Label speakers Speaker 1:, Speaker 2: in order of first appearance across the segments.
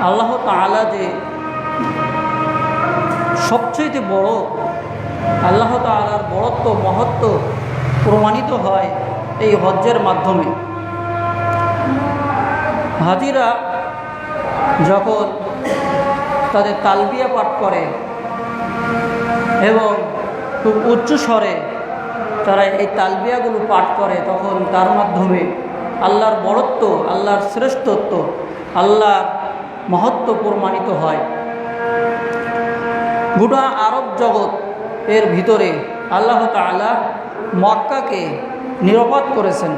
Speaker 1: আল্লাহ তাআলা যে সবচেয়ে বড়, আল্লাহ তাআলার বড়ত্ব মহত্ব প্রমাণিত হয় এই হজ্জের মাধ্যমে। হাজিরা যখন তাদের তালবিয়া পাঠ করে এবং খুব উচ্চ স্বরে তারা এই তালবিয়াগুলো পাঠ করে, তখন তার মাধ্যমে আল্লাহর বড়ত্ব, আল্লাহর শ্রেষ্ঠত্ব, আল্লাহর মহত্ব প্রমাণিত হয়। গোটা আরব জগৎ এর ভিতরে আল্লাহ তাআলা মক্কাকে নিরাপদ করেছেন।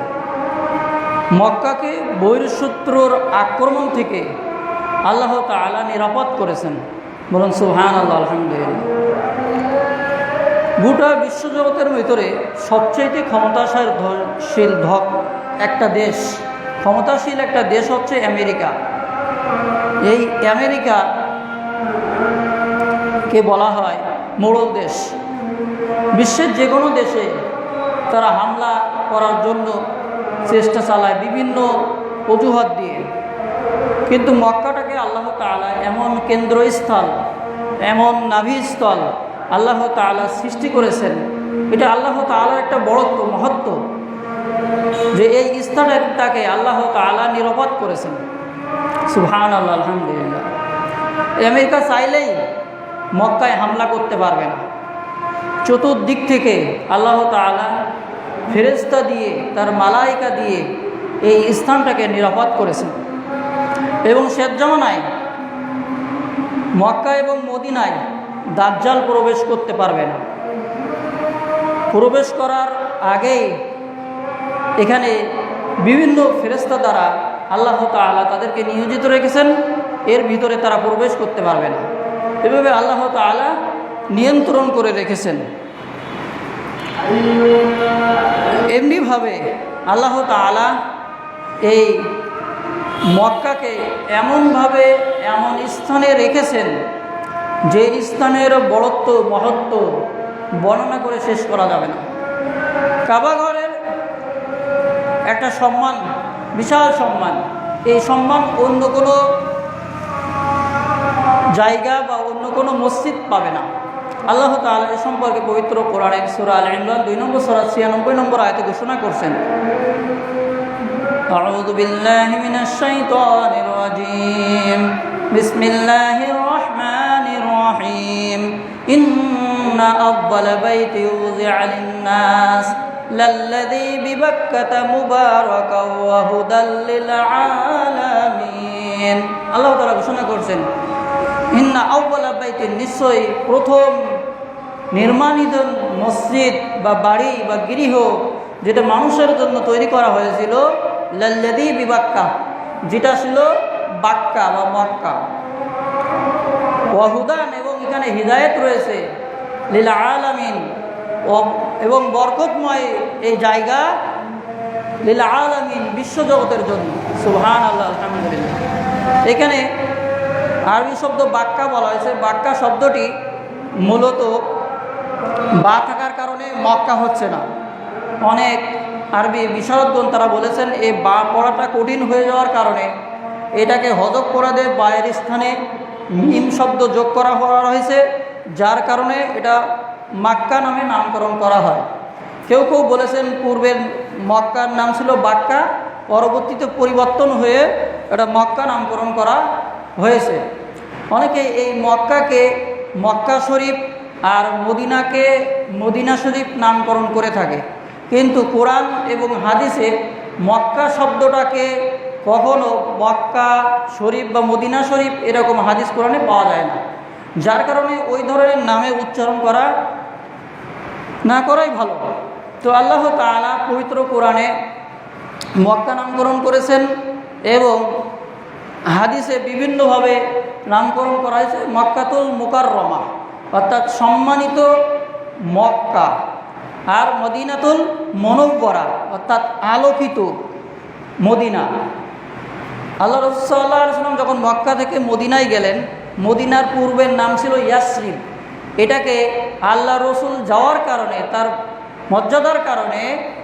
Speaker 1: মক্কাকে বহিঃশত্রুর আক্রমণ থেকে আল্লাহ তাআলা নিরাপদ করেছেন। বলুন সুবহানাল্লাহ, আলহামদুলিল্লাহ। গোটা বিশ্বজগতের ভিতরে সবচেয়ে ক্ষমতাশীল একটা দেশ, ক্ষমতাশীল একটা দেশ হচ্ছে আমেরিকা। এই আমেরিকাকে বলা হয় মোড়ল দেশ। বিশ্বের যে কোনো দেশে তারা হামলা করার জন্য চেষ্টা চালায় বিভিন্ন অজুহাত দিয়ে, কিন্তু মক্কাটাকে আল্লাহ তাআলা এমন কেন্দ্রস্থল, এমন নাভিস্থল আল্লাহ তাআলা সৃষ্টি করেছেন। এটা আল্লাহ তাআলার একটা বড়ত্ব, মহত্ব, যে এই স্থানটাকে আল্লাহ তাআলা নিরাপদ করেছেন। সুবহানাল্লাহ, আলহামদুলিল্লাহ। আমেরিকা চাইলেই মক্কায় হামলা করতে পারবে না। চতুর্দিক থেকে আল্লাহ তাআলা ফেরেশতা দিয়ে, তার মালায়েকা দিয়ে এই স্থানটাকে নিরাপদ করেছেন। এবং শেষ জামানায় মক্কা এবং মদিনায় দাজ্জাল প্রবেশ করতে পারবে না। প্রবেশ করার আগেই এখানে বিভিন্ন ফেরেশতা দ্বারা আল্লাহ তাআলা তাদেরকে নিয়োজিত রেখেছেন, এর ভিতরে তারা প্রবেশ করতে পারবে না। এভাবে আল্লাহ তাআলা নিয়ন্ত্রণ করে রেখেছেন। এমনিভাবে আল্লাহ তাআলা এই মক্কাকে এমনভাবে এমন স্থানে রেখেছেন যে স্থানের বড়ত্ব, মহত্ব বর্ণনা করে শেষ করা যাবে না। কাবা ঘরের একটা সম্মান, বিশাল সম্মান। এই সম্মান অন্য কোনো জায়গা বা অন্য কোনো মসজিদ পাবে না। আল্লাহ তাআলা এ সম্পর্কে পবিত্র কোরআনের সূরা আল ইমরান 2 নম্বর সূরা 96 নম্বর আয়াতে ঘোষণা করছেন, আউযু বিল্লাহি মিনাশ শাইতানির রাজীম, বিসমিল্লাহির রাহমানির রাহিম, ইন্না আউয়ালা বাইতি উযিআ লিন-নাস লাল্লাযী বিবাক্কাতা মুবারাকাও ওয়া হুদাল লিল আলামিন। আল্লাহ তাআলা ঘোষণা করছেন, ইন্না আউয়ালা বাইতিন, নিশ্চয়ই প্রথম নির্মাণিত মসজিদ বা বাড়ি বা গৃহ যেটা মানুষের জন্য তৈরি করা হয়েছিল, লাল্লাযী বিবাক্কা, যেটা ছিল বাক্কা বা মক্কা, ওয়া হুদান, এবং এখানে হিদায়াত রয়েছে, লিল আলামিন, এবং বরকতময় এই জায়গা, লিল আলামিন, বিশ্বজগতের জন্য। সুবহানাল্লাহ, আলহামদুলিল্লাহ। এখানে আরবি শব্দ বাক্কা বলা হয়েছে। বাক্কা শব্দটি মূলত বা থাকার কারণে মক্কা হচ্ছে না। অনেক আরবি বিশারদগণ তারা বলেছেন এই বা পড়াটা কঠিন হয়ে যাওয়ার কারণে এটাকে হযফ করে দিয়ে বায়ের স্থানে মিম শব্দ যোগ করা হয়েছে, যার কারণে এটা মাক্কা নামে নামকরণ করা হয়। কেউ কেউ বলেছেন পূর্বের মক্কার নাম ছিল বাক্কা, পরবর্তীতে পরিবর্তন হয়ে এটা মক্কা নামকরণ করা হয়েছে। অনেকে এই মক্কাকে মক্কা শরীফ আর মদিনাকে মদিনা শরীফ নামকরণ করে থাকে, কিন্তু কোরআন এবং হাদিসে মক্কা শব্দটাকে কখনো মক্কা শরীফ বা মদিনা শরীফ এরকম হাদিস কোরআনে পাওয়া যায় না, যার কারণে ওই ধরনের নামে উচ্চারণ করা না করাই ভালো। তো আল্লাহ তাআলা পবিত্র কোরআনে মক্কা নামকরণ করেছেন এবং হাদিসে বিভিন্নভাবে নামকরণ করা হয়েছে মক্কাতুল মুকাররমা, অর্থাৎ সম্মানিত মক্কা, আর মদিনাতুল মুনাওয়ারা, অর্থাৎ আলোকিত মদিনা। আল্লাহ রাসূল সাল্লাল্লাহু আলাইহি ওয়াসাল্লাম যখন মক্কা থেকে মদিনায় গেলেন, মদিনার পূর্বের নাম ছিল ইয়াসরিব। এটাকে আল্লাহ রসুল যাওয়ার কারণে, তার মর্যাদার কারণে,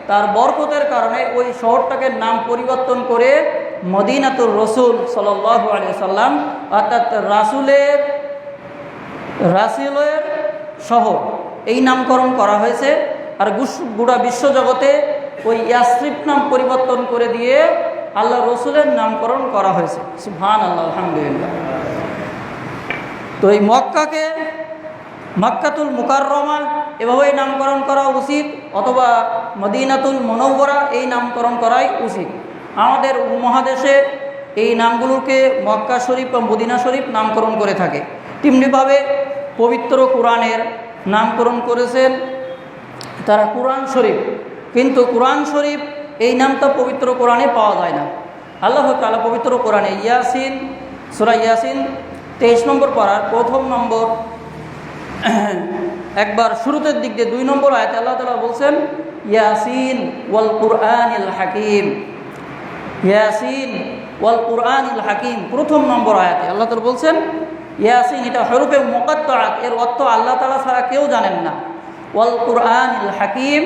Speaker 1: তার বরকতের কারণে ওই শহরটাকে নাম পরিবর্তন করে মদিনাতুর রসুল সাল্লাল্লাহু আলাইহি সাল্লাম, অর্থাৎ রাসূলের শহর, এই নামকরণ করা হয়েছে। আর গোটা বিশ্বজগতে ওই ইয়াসরিব নাম পরিবর্তন করে দিয়ে আল্লাহ রসুলের নামকরণ করা হয়েছে। সুবহানাল্লাহ, আলহামদুলিল্লাহ। তো এই মক্কাকে মক্কাতুল মুকাররমা এভাবেই নামকরণ করা উচিত, অথবা মদিনাতুল মুনাওয়ারা এই নামকরণ করাই উচিত। আমাদের উপমহাদেশে এই নামগুলোকে মক্কা শরীফ বা মদিনা শরীফ নামকরণ করে থাকে। তেমনিভাবে পবিত্র কোরআনের নামকরণ করেছেন তারা কোরআন শরীফ, কিন্তু কোরআন শরীফ এই নামটা পবিত্র কোরআনে পাওয়া যায় না। আল্লাহ তাআলা পবিত্র কোরআনে ইয়াসিন, সূরা ইয়াসিন 23 নম্বর পারার 1 নম্বর একবার শুরুতের দিক দিয়ে 2 নম্বর আয়াতে আল্লাহ তাআলা বলছেন ইয়াসিন ওয়াল কুরআনিল হাকিম। ইয়াসিন ওয়াল কুরআনিল হাকিম 1 নম্বর আয়াতে আল্লাহ তাআলা বলছেন ইয়াসিন, এটা হরফে মুকাত্তাআত, এর অর্থ আল্লাহ তাআলা ছাড়া কেউ জানেন না। ওয়াল কুরআনিল হাকিম,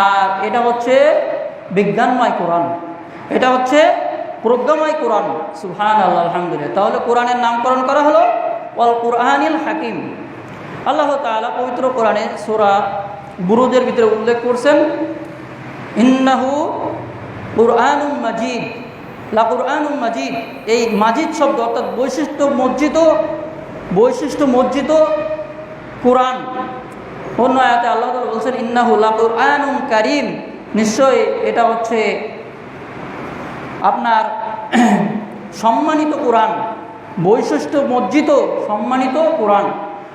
Speaker 1: আর এটা হচ্ছে বিজ্ঞানময় কোরআন, এটা হচ্ছে প্রজ্ঞাময় কোরআন। সুবহানাল্লাহ, আলহামদুলিল্লাহ। তাহলে কোরআনের নামকরণ করা হলো ওয়াল কুরআনিল হাকিম। আল্লাহ তাআলা পবিত্র কোরআনে সূরা বুরুজের ভিতরে উল্লেখ করছেন ইন্নাহু কুরআনুম মাজিদ, লা কুরআনুম মাজিদ। এই মাজিদ শব্দ অর্থাৎ বৈশিষ্ট্য মজ্জিত কোরআন। অন্য আয়াতে আল্লাহ তাআলা বলছেন ইন্নাহু লা কুরআনুম কারীম, নিশ্চয় এটা হচ্ছে আপনার সম্মানিত কোরআন, বৈশিষ্ট্য মজ্জিত সম্মানিত কোরআন।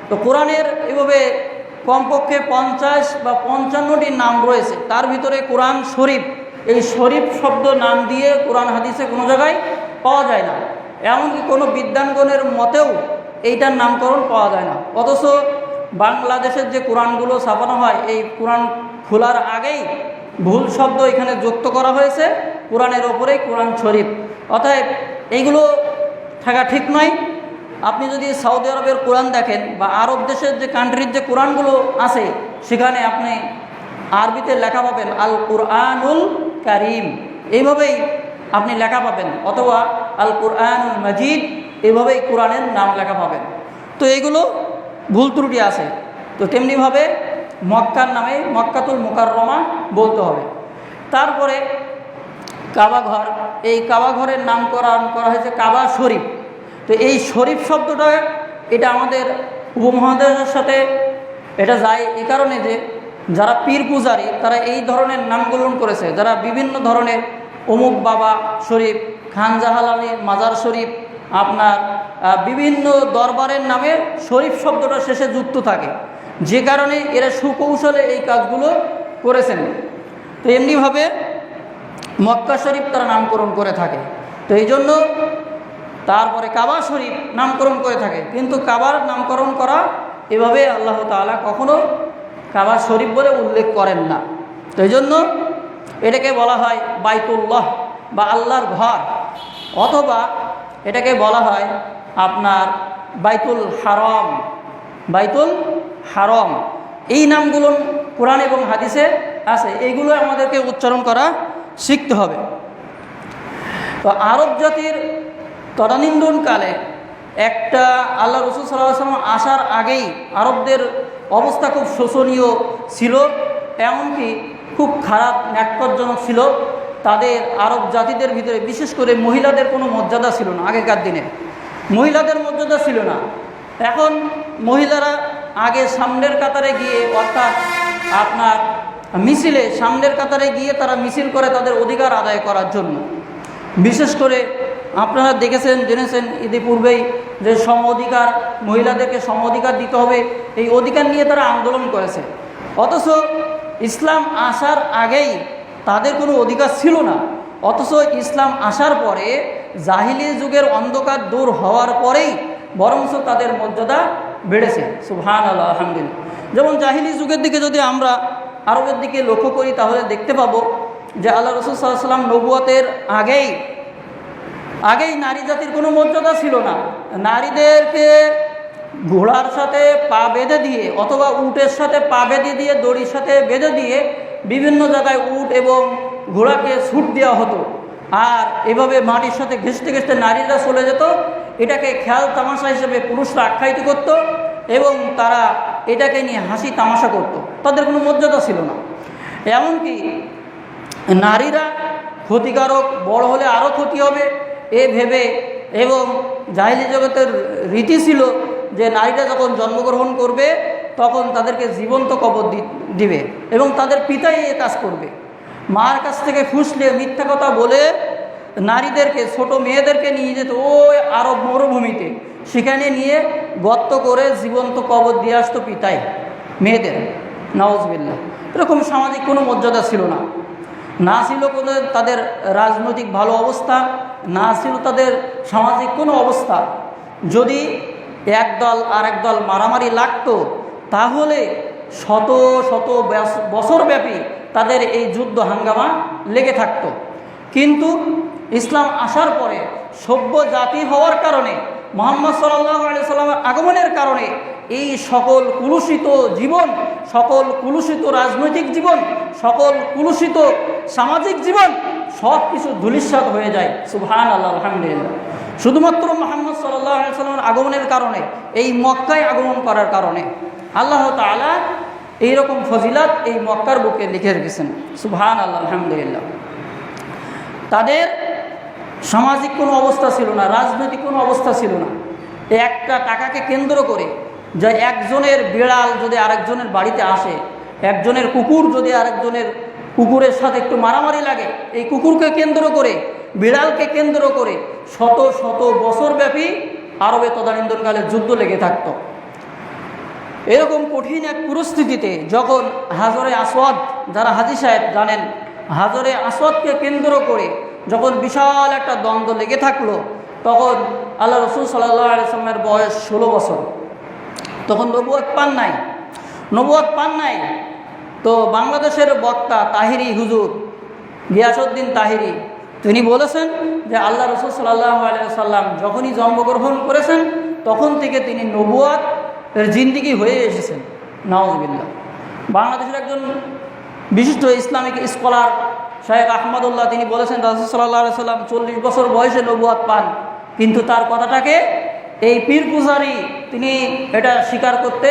Speaker 1: তো কোরআনের এভাবে কমপক্ষে 50 বা 55টি নাম রয়েছে, তার ভিতরে কোরআন শরীফ, এই শরীফ শব্দ নাম দিয়ে কোরআন হাদিসে কোনো জায়গায় পাওয়া যায় না, এমনকি কোনো বিদ্বানগণের মতেও এইটার নামকরণ পাওয়া যায় না। অথচ বাংলাদেশের যে কোরআনগুলো ছাপানো হয়, এই কোরআন খোলার আগেই ভুল শব্দ এখানে যুক্ত করা হয়েছে কোরআনের ওপরেই কোরআন শরীফ। অতএব এইগুলো থাকা ঠিক নয়। আপনি যদি সৌদি আরবের কোরআন দেখেন বা আরব দেশের যে কান্ট্রির যে কোরআনগুলো আছে, সেখানে আপনি আরবিতে লেখা পাবেন আল কুরআনুল কারীম, এইভাবেই আপনি লেখা পাবেন, অথবা আল কুরআনুল মাজিদ, এইভাবেই কোরআনের নাম লেখা পাবেন। তো এইগুলো ভুল ত্রুটি আছে। তো তেমনিভাবে মক্কার নামে মক্কাতুল মুকাররমা বলতে হবে। তারপরে কাবা ঘর, এই কাবা ঘরের নামকরণ করা হয়েছে কাবা শরীফ। তো এই শরীফ শব্দটা এটা আমাদের উপমহাদেশের সাথে এটা যায় এই কারণে যে যারা পীর পূজারী তারা এই ধরনের নামকরণ করেছে, যারা বিভিন্ন ধরনের অমুক বাবা শরীফ, খান জাহালানি মাজার শরীফ, আপনার বিভিন্ন দরবারের নামে শরীফ শব্দটা শেষে যুক্ত থাকে, যে কারণে এরা সুকৌশলে এই কাজগুলো করেছেন। তো এমনিভাবে মক্কা শরীফ তারা নামকরণ করে থাকে। তো এই জন্য তারপরে কাবা শরীফ নামকরণ করে থাকে, কিন্তু কাবার নামকরণ করা এভাবে আল্লাহ তাআলা কখনো কাবা শরীফ বলে উল্লেখ করেন না। তো এই জন্য এটাকে বলা হয় বাইতুল্লাহ বা আল্লাহর ঘর, অথবা এটাকে বলা হয় আপনার বাইতুল হারাম, বাইতুল হারাম। এই নামগুলো কোরআন এবং হাদিসে আছে, এইগুলো আমাদেরকে উচ্চারণ করা শিখতে হবে। তো আরব জাতির তদানীন্তনকালে একটা আল্লাহ রাসূল সাল্লাল্লাহু আলাইহি ওয়াসাল্লাম আসার আগেই আরবদের অবস্থা খুব শোচনীয় ছিল, এমনকি খুব খারাপ ন্যাক্কারজনক ছিল। তাদের আরব জাতিদের ভিতরে বিশেষ করে মহিলাদের কোনো মর্যাদা ছিল না। আগেকার দিনে মহিলাদের মর্যাদা ছিল না। এখন মহিলারা আগে সামনের কাতারে গিয়ে, অর্থাৎ আপনার মিছিলে সামনের কাতারে গিয়ে তারা মিছিল করে তাদের অধিকার আদায় করার জন্য। বিশেষ করে আপনারা দেখেছেন জেনেছেন ইতিপূর্বেই যে সম অধিকার, মহিলাদেরকে সম অধিকার দিতে হবে, এই অধিকার নিয়ে তারা আন্দোলন করেছে। অথচ ইসলাম আসার আগেই তাদের কোনো অধিকার ছিল না, অথচ ইসলাম আসার পরে জাহিলি যুগের অন্ধকার দূর হওয়ার পরেই বরঞ্চ তাদের মর্যাদা বেড়েছে। সুবহানাল্লাহ, আলহামদুলিল্লাহ। যেমন জাহিলি যুগের দিকে যদি আমরা আরবের দিকে লক্ষ্য করি তাহলে দেখতে পাবো যে আল্লাহ রাসূল সাল্লাল্লাহু আলাইহি ওয়াসাল্লাম নবুয়তের আগেই নারী জাতির কোনো মর্যাদা ছিল না। নারীদেরকে ঘোড়ার সাথে পা বেঁধে দিয়ে অথবা উটের সাথে পা বেঁধে দিয়ে দড়ির সাথে বেঁধে দিয়ে বিভিন্ন জায়গায় উট এবং ঘোড়াকে ছুট দেওয়া হতো। আর এভাবে মাটির সাথে ঘেঁষতে ঘেঁষতে নারীরা চলে যেত। এটাকে খেয়াল তামাশা হিসেবে পুরুষরা আখ্যায়িত করত এবং তারা এটাকে নিয়ে হাসি তামাশা করত। তাদের কোনো মর্যাদা ছিল না। এমনকি নারীরা ক্ষতিকারক, বড় হলে আরও ক্ষতি হবে এ ভেবে, এবং জাহেলি জগতের রীতি ছিল যে নারীরা যখন জন্মগ্রহণ করবে তখন তাদেরকে জীবন্ত কবর দিবে এবং তাদের পিতাই এ কাজ করবে। মার কাছ থেকে ফুসলে মিথ্যা কথা বলে নারীদেরকে, ছোট মেয়েদেরকে নিয়ে যেত ওই আরব মরুভূমিতে, সেখানে নিয়ে গর্ত করে জীবন্ত কবর দিয়ে আসতো পিতাই মেয়েদের। নাউজুবিল্লাহ। এরকম সামাজিক কোনো মর্যাদা ছিল না, না ছিল কোনো তাদের রাজনৈতিক ভালো অবস্থা, না ছিল তাদের সামাজিক কোনো অবস্থা। যদি একদল আর একদল মারামারি লাগতো তাহলে শত শত বছরব্যাপী তাদের এই যুদ্ধ হাঙ্গামা লেগে থাকতো। কিন্তু ইসলাম আসার পরে সভ্য জাতি হওয়ার কারণে, মুহাম্মদ সাল্লাল্লাহু আলাইহি সাল্লামের আগমনের কারণে এই সকল কুলুষিত জীবন, সকল কুলুষিত রাজনৈতিক জীবন, সকল কুলুষিত সামাজিক জীবন সব কিছু ধূলিসাৎ হয়ে যায়। সুবহানাল্লাহ, আলহামদুলিল্লাহ। শুধুমাত্র মুহাম্মদ সাল্লাল্লাহু আলাইহি সাল্লামের আগমনের কারণে, এই মক্কায় আগমন করার কারণে আল্লাহ তাআলা এইরকম ফজিলাত এই মক্কার বুকে লিখে রেখেছেন। সুবহানাল্লাহ, আলহামদুলিল্লাহ। তাদের সামাজিক কোনো অবস্থা ছিল না, রাজনৈতিক কোনো অবস্থা ছিল না। একটা টাকাকে কেন্দ্র করে, যে একজনের বিড়াল যদি আরেকজনের বাড়িতে আসে, একজনের কুকুর যদি আরেকজনের কুকুরের সাথে একটু মারামারি লাগে, এই কুকুরকে কেন্দ্র করে, বিড়ালকে কেন্দ্র করে শত শত বছরব্যাপী আরবে তদানীন্তনকালে যুদ্ধ লেগে থাকত। এরকম কঠিন এক পরিস্থিতিতে যখন হাজরে আসওয়াদ, যারা হাজী সাহেব জানেন, হাজরে আসওয়াদকে কেন্দ্র করে যখন বিশাল একটা দ্বন্দ্ব লেগে থাকলো, তখন আল্লাহ রসুল সাল্লাল্লাহু আলাইহি ওয়াসাল্লামের বয়স 16 বছর। তখন নবুয়ত পান নাই। তো বাংলাদেশের বক্তা তাহিরি হুজুর, গিয়াসউদ্দিন তাহিরি, তিনি বলেছেন যে আল্লাহ রসুল সাল্লাল্লাহু আলাইহি ওয়াসাল্লাম যখনই জন্মগ্রহণ করেছেন তখন থেকে তিনি নবুয়তের জিন্দেগি হয়ে এসেছেন। নাউজুবিল্লাহ। বাংলাদেশের একজন বিশিষ্ট ইসলামিক স্কলার শায়েখ আহমদুল্লাহ, তিনি বলেছেন রাসূল সাল্লাল্লাহু আলাইহি ওয়াসাল্লাম 40 বছর বয়সে নবুয়ত পান, কিন্তু তার কথাটাকে এই পীর পূজারী তিনি এটা স্বীকার করতে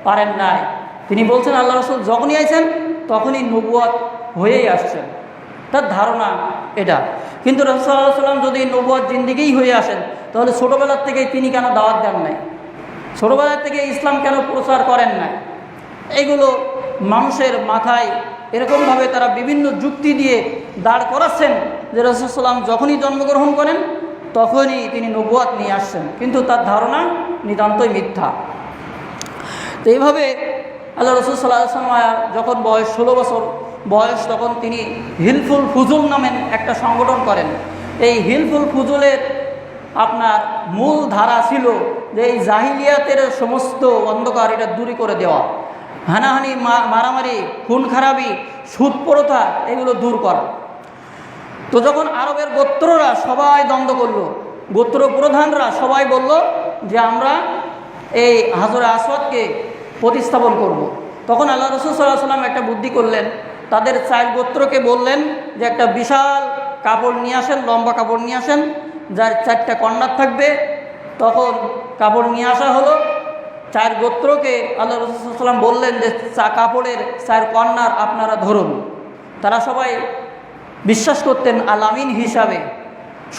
Speaker 1: পারেন নাই। তিনি বলছেন আল্লাহ রসুল যখনই আইছেন তখনই নবুয়ত হয়েই আসছেন, তার ধারণা এটা। কিন্তু রাসূল সাল্লাল্লাহু আলাইহি ওয়াসাল্লাম যদি নবুয়ত জিন্দেগিই হয়ে আসেন, তাহলে ছোটোবেলার থেকেই তিনি কেন দাওয়াত দেন নাই? ছোটোবেলার থেকে ইসলাম কেন প্রচার করেন নাই? এগুলো মানুষের মাথায় এরকমভাবে তারা বিভিন্ন যুক্তি দিয়ে দাঁড় করাচ্ছেন যে রাসূল সাল্লাল্লাহু আলাইহি ওয়াসাল্লাম যখনই জন্মগ্রহণ করেন তখনই তিনি নবুয়ত নিয়ে আসছেন, কিন্তু তার ধারণা নিতান্তই মিথ্যা। তো এইভাবে আল্লাহ রসুল সাল্লাল্লাহু আলাইহি ওয়াসাল্লাম যখন বয়স 16 বছর বয়স, তখন তিনি হিলফুল ফুজুল নামের একটা সংগঠন করেন। এই হিলফুল ফুজুলের আপনার মূল ধারা ছিল যে এই জাহিলিয়াতের সমস্ত অন্ধকার এটা দূরী করে দেওয়া, হানাহানি, মারামারি, খুন খারাপি, সুদ প্রথা, এগুলো দূর করা। তো যখন আরবের গোত্ররা সবাই দ্বন্দ্ব করলো, গোত্র প্রধানরা সবাই বলল যে আমরা এই হাজরে আসওয়াদকে প্রতিস্থাপন করব। তখন আল্লাহ রাসূল সাল্লাল্লাহু আলাইহি ওয়াসাল্লাম একটা বুদ্ধি করলেন, তাদের 4 গোত্রকে বললেন যে একটা বিশাল কাপড় নিয়ে আসেন, লম্বা কাপড় নিয়ে আসেন, যার 4টা কর্নার থাকবে। তখন কাপড় নিয়ে আসা হলো। 4 গোত্রকে আল্লাহ রাসূল সাল্লাল্লাহু আলাইহি ওয়াসাল্লাম বললেন যে কাপড়ের 4 কর্নার আপনারা ধরুন। তারা সবাই বিশ্বাস করতেন আলামিন হিসাবে,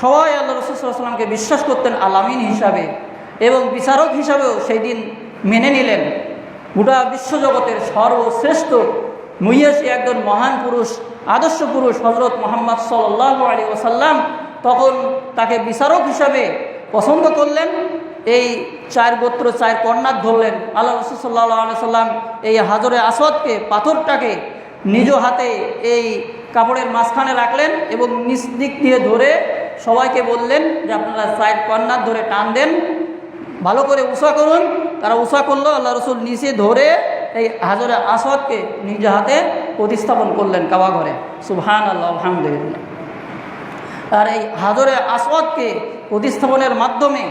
Speaker 1: সবাই আল্লাহ রাসূল সাল্লাল্লাহু আলাইহি ওয়াসাল্লামকে বিশ্বাস করতেন আলামিন হিসাবে, এবং বিচারক হিসাবেও সেই দিন মেনে নিলেন। গোটা বিশ্বজগতের সর্বশ্রেষ্ঠ মুইয়াসী একজন মহান পুরুষ, আদর্শ পুরুষ হযরত মুহাম্মদ সাল্লাল্লাহু আলাইহি ওয়াসাল্লাম তখন তাকে বিচারক হিসাবে পছন্দ করলেন। এই 4 গোত্র 4 কর্নার ধরলেন। আল্লাহ রাসূল সাল্লাল্লাহু আলাইহি ওয়াসাল্লাম এই হাজরে আসওয়াদকে, পাথরটাকে নিজ হাতে এই কাপড়ের মাঝখানে রাখলেন এবং নিচ দিক দিয়ে ধরে সবাইকে বললেন যে আপনারা 4 কর্নার ধরে টান দেন, ভালো করে উঁচা করুন। তারা উঁচা করলো। আল্লাহ রসুল নিচে ধরে এই হাজরে আসওয়াদকে নিজ হাতে প্রতিস্থাপন করলেন কাবা ঘরে। সুবহানাল্লাহ, আলহামদুলিল্লাহ। আর এই হাজরে আসওয়াদকে প্রতিস্থাপনের মাধ্যমে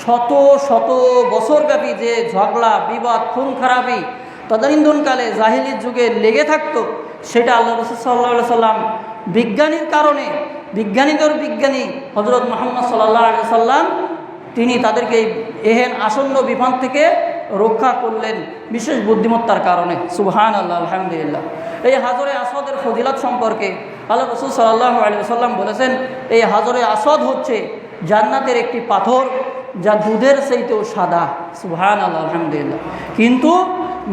Speaker 1: শত শত বছরব্যাপী যে ঝগড়া, বিবাদ, খুন খারাপি তদানীন্তনকালে জাহিলির যুগে লেগে থাকতো, সেটা আল্লাহ রাসূল সাল্লাল্লাহু আলাইহি ওয়াসাল্লাম বিজ্ঞানীর কারণে বিজ্ঞানীদের বিজ্ঞানী হযরত মুহাম্মদ সাল্লাল্লাহু আলাইহি সাল্লাম তিনি তাদেরকে এহেন আসন্ন বিপদ থেকে রক্ষা করলেন বিশেষ বুদ্ধিমত্তার কারণে। সুবহানাল্লাহ, আলহামদুলিল্লাহ। এই হাজরে আসওয়াদের ফজিলত সম্পর্কে আল্লাহ রাসূল সাল্লাল্লাহু আলাইহি ওয়াসাল্লাম বলেছেন, এই হাজরে আসওয়াদ হচ্ছে জান্নাতের একটি পাথর যা দুধের চাইতেও সাদা। সুবহানাল্লাহ, আলহামদুলিল্লাহ। কিন্তু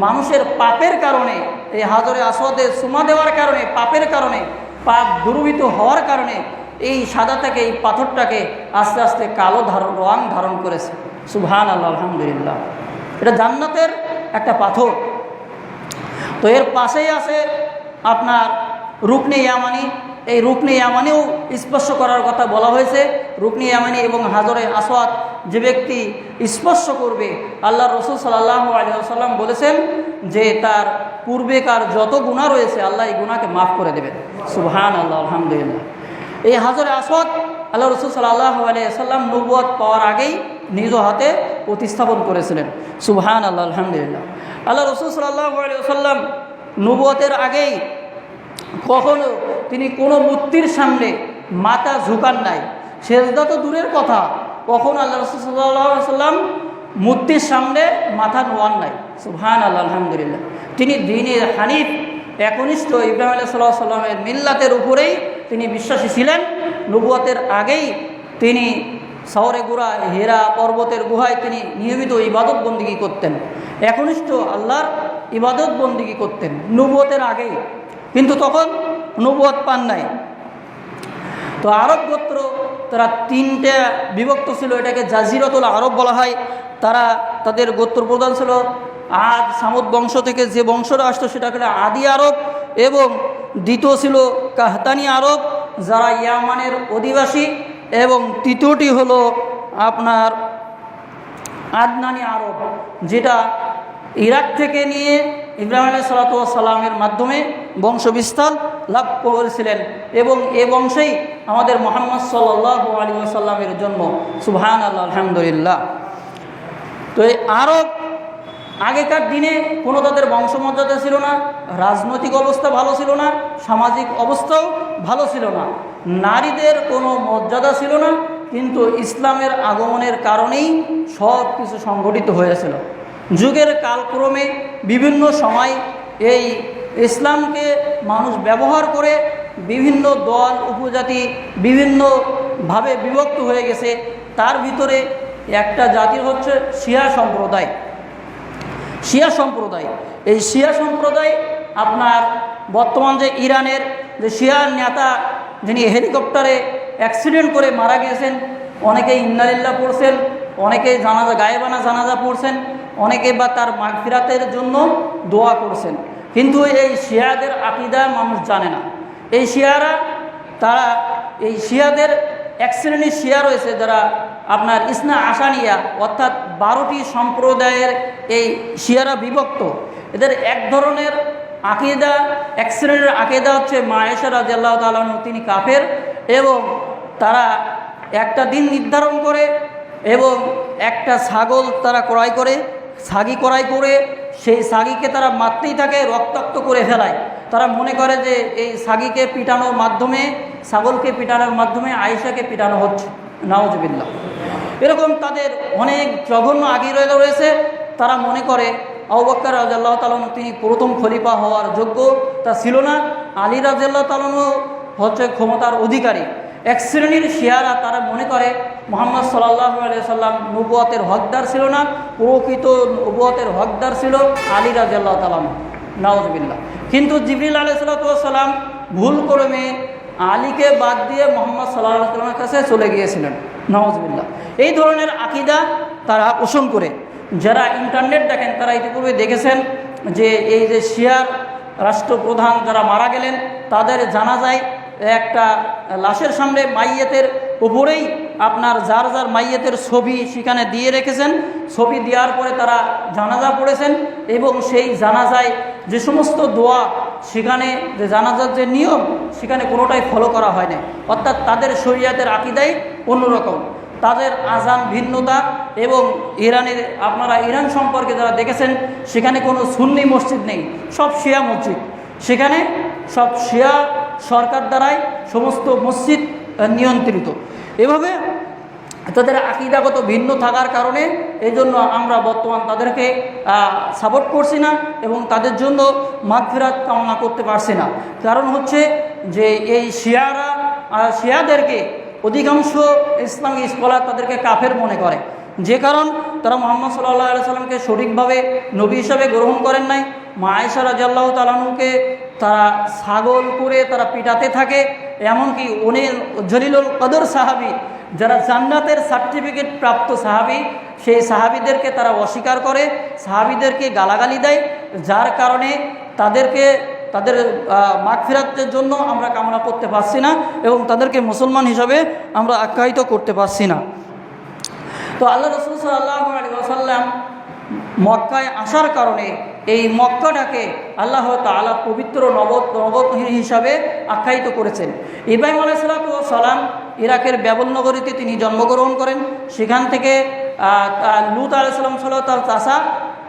Speaker 1: মানুষের পাপের কারণে, এই হাজরে আসওয়াদে চুমা দেওয়ার কারণে, পাপের কারণে, পাপ দুর্বৃত হওয়ার কারণে এই সাদা থেকে এই পাথরটাকে আস্তে আস্তে কালো রং ধারণ করেছে। সুবহানাল্লাহ, আলহামদুলিল্লাহ। এটা জান্নাতের একটা পাথর। তো এর পাশেই আছে আপনার রুকনে ইয়ামানি। এই রুকনে ইয়ামানিও স্পর্শ করার কথা বলা হয়েছে। রুকনে ইয়ামানি এবং হাজরে আসওয়াদ যে ব্যক্তি স্পর্শ করবে, আল্লাহ রাসূল সাল্লাল্লাহু আলাইহি ওয়াসাল্লাম বলেছেন যে তার পূর্বেকার যত গুনাহ রয়েছে আল্লাহ এই গুনাহকে মাফ করে দেবেন। সুবহানাল্লাহ, আলহামদুলিল্লাহ। এই হাজরে আসওয়াদ আল্লাহ রাসূল সাল্লাল্লাহু আলাইহি ওয়াসাল্লাম নবুয়ত পাওয়ার আগেই নিজ হাতে প্রতিস্থাপন করেছিলেন। সুবহানাল্লাহ, আলহামদুলিল্লাহ। আল্লাহ রাসূল সাল্লাল্লাহু আলাইহি ওয়াসাল্লাম নবুয়তের আগেই কখনো তিনি কোনো মূর্তির সামনে মাথা ঝুঁকান নাই, সেজদা তো দূরের কথা, কখন আল্লাহ রাসূল সাল্লাল্লাহু আলাইহি ওয়াসাল্লাম মূর্তির সামনে মাথা নোয়ান নাই। সুবহানাল্লাহ, আলহামদুলিল্লাহ। তিনি দ্বীনের হানিফ একনিষ্ঠ ইব্রাহিম আলাইহিস সালামের মিল্লাতের উপরেই তিনি বিশ্বাসী ছিলেন। নবুয়তের আগেই তিনি শহরে গুড়া হেরা পর্বতের গুহায় তিনি নিয়মিত ইবাদত বন্দিগি করতেন, একনিষ্ঠ আল্লাহর ইবাদত বন্দিগি করতেন নবুয়তের আগেই, কিন্তু তখন নবুয়ত পান নাই। তো আরব গোত্র তারা তিনটে বিভক্ত ছিল, এটাকে জাজিরাতুল আরব বলা হয়। তারা তাদের গোত্র প্রধান ছিল আদ সামুদ বংশ থেকে যে বংশটা আসতো সেটা হলো আদি আরব, এবং দ্বিতীয় ছিল কাহতানি আরব যারা ইয়ামানের অধিবাসী, এবং তৃতীয়টি হলো আপনার আদনানি আরব যেটা ইরাক থেকে নিয়ে ইব্রাহিম আলাইহিস সালামের মাধ্যমে বংশবিস্তার লাভ করেছিলেন, এবং এ বংশেই আমাদের মুহাম্মদ সাল্লাল্লাহু আলাইহি ওয়াসাল্লামের জন্ম। সুবহানাল্লাহ, আলহামদুলিল্লাহ। তো এই আরব আগেকার দিনে কোনো তাদের বংশমর্যাদা ছিল না, রাজনৈতিক অবস্থা ভালো ছিল না, সামাজিক অবস্থাও ভালো ছিল না, নারীদের কোনো মর্যাদা ছিল না, কিন্তু ইসলামের আগমনের কারণেই সব কিছু সংগঠিত হয়েছিল। যুগের কালক্রমে বিভিন্ন সময় এই ইসলামকে মানুষ ব্যবহার করে বিভিন্ন দল উপজাতি বিভিন্নভাবে বিভক্ত হয়ে গেছে। তার ভিতরে একটা জাতি হচ্ছে শিয়া সম্প্রদায়। শিয়া সম্প্রদায়, এই শিয়া সম্প্রদায় আপনার বর্তমান যে ইরানের যে শিয়া নেতা যিনি হেলিকপ্টারে অ্যাক্সিডেন্ট করে মারা গিয়েছেন, অনেকেই ইন্নালিল্লাহ পড়ছেন, অনেকেই জানাজা গায়েবানা জানাজা পড়ছেন, অনেকে বা তার মাগফিরাতের জন্য দোয়া করছেন। কিন্তু এই শিয়াদের আকীদা মানুষ জানে না। এই শিয়ারা তারা এই শিয়াদের এক শ্রেণীর শিয়া রয়েছে যারা আপনার ইসনা আসানিয়া অর্থাৎ 12টি সম্প্রদায়ের এই শিয়ারা বিভক্ত। এদের এক ধরনের আকীদা, এক শ্রেণীর আকীদা হচ্ছে মা আয়েশা রাদিয়াল্লাহু তাআলা আনহা তিনি কাফের, এবং তারা একটা দিন নির্ধারণ করে এবং একটা ছাগল তারা ক্রয় করে, ছাগি ক্রয় করে সেই ছাগিকে তারা মারতেই থাকে, রক্তাক্ত করে ফেলায়। তারা মনে করে যে এই ছাগিকে পিটানোর মাধ্যমে, ছাগলকে পিটানোর মাধ্যমে আয়েশাকে পিটানো হচ্ছে। নাউজুবিল্লাহ। এরকম তাদের অনেক জঘন্য আকীদা রয়েছে। তারা মনে করে আবু বকর রাদিয়াল্লাহু তাআলা তিনি প্রথম খলিফা হওয়ার যোগ্য তা ছিল না, আলী রাদিয়াল্লাহু তাআলা হচ্ছে ক্ষমতার অধিকারী। এক শ্রেণীর শিয়ারা তারা মনে করে মুহাম্মদ সাল্লাল্লাহু আলাইহি সাল্লাম নবুয়তের হকদার ছিল না, প্রকৃত নবুয়তের হকদার ছিল আলী রাদিয়াল্লাহু তাআলা। নাউজুবিল্লাহ। কিন্তু জিবরিল আলাইহিস সালাম ভুল ক্রমে আলীকে বাদ দিয়ে মুহাম্মদ সাল্লাল্লাহু আলাইহি সাল্লামের কাছে চলে গিয়েছিলেন। নাউজুবিল্লাহ। এই ধরনের আকীদা তারা পোষণ করে। যারা ইন্টারনেট দেখেন তারা ইতিপূর্বে দেখেছেন যে এই যে শিয়ার রাষ্ট্রপ্রধান যারা মারা গেলেন তাদের জানাজায় একটা লাশের সামনে মাইয়েতের উপরেই আপনার যার যার মাইয়েতের ছবি সেখানে দিয়ে রেখেছেন। ছবি দেওয়ার পরে তারা জানাজা পড়েছেন, এবং সেই জানাজায় যে সমস্ত দোয়া সেখানে যে জানাজার যে নিয়ম সেখানে কোনোটাই ফলো করা হয় না। অর্থাৎ তাদের শরীয়তের আকীদাই অন্যরকম, তাদের আজান ভিন্নতা। এবং ইরানের আপনারা ইরান সম্পর্কে যারা দেখেছেন সেখানে কোনো সুন্নি মসজিদ নেই, সব শিয়া মসজিদ। সেখানে সব শিয়া সরকার দ্বারাই সমস্ত মসজিদ নিয়ন্ত্রিত। এভাবে তাদের আকীদাগত ভিন্ন থাকার কারণে এই জন্য আমরা বর্তমান তাদেরকে সাপোর্ট করছি না এবং তাদের জন্য মাগফিরাত কামনা করতে পারছি না। কারণ হচ্ছে যে এই শিয়াদেরকে অধিকাংশ ইসলামিক স্কলার তাদেরকে কাফের মনে করে, যে কারণ তারা মুহাম্মদ সাল্লাল্লাহু আলাইহি সাল্লামকে সঠিকভাবে নবী হিসাবে গ্রহণ করেন নাই। মা আয়েশা রাদিয়াল্লাহু তাআলা আনহাকে তারা ছাগল করে তারা পিটাতে থাকে। এমনকি জলিলুল কদর সাহাবী, যারা জান্নাতের সার্টিফিকেট প্রাপ্ত সাহাবী, সেই সাহাবীদেরকে তারা অস্বীকার করে, সাহাবীদেরকে গালাগালি দেয়, যার কারণে তাদের মাগফিরাতের জন্য আমরা কামনা করতে পারছি না এবং তাদেরকে মুসলমান হিসাবে আমরা আখ্যায়িত করতে পারছি না। তো আল্লাহ রাসূল সাল্লাল্লাহু আলাইহি ওয়াসাল্লাম মক্কায় আসার কারণে এই মক্কাটাকে আল্লাহ তাআলা পবিত্র নগর হিসাবে আখ্যায়িত করেছেন। ইব্রাহিম আলাইহিস সালাম ইরাকের ব্যাবল নগরীতে তিনি জন্মগ্রহণ করেন। সেখান থেকে লূত আলাইহিস সালাম ছিল তার চাচা,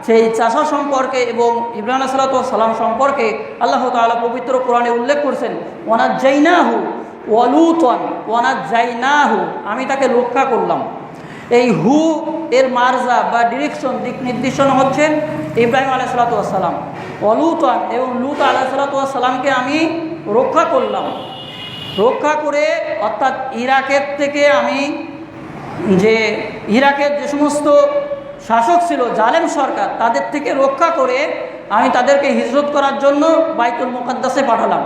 Speaker 1: সেই চাচা সম্পর্কে এবং ইব্রাহিম আলাইহিস সালাম সম্পর্কে আল্লাহ তাআলা পবিত্র কোরআনে উল্লেখ করেছেন, ওয়ানাজ্জাইনাহু ওয়া লূতান ওয়ানাজ্জাইনাহু, আমি তাকে রক্ষা করলাম। এই হু এর মারজা বা ডিরেকশন, দিক নির্দেশন হচ্ছে ইব্রাহিম আলাইহিস সালাম, অলুতান এবং লূত আলাইহিস সালামকে আমি রক্ষা করলাম। রক্ষা করে অর্থাৎ ইরাকের থেকে আমি ইরাকের যে সমস্ত শাসক ছিল জালেম সরকার, তাদের থেকে রক্ষা করে আমি তাদেরকে হিজরত করার জন্য বাইতুল মুকাদ্দাসে পাঠালাম।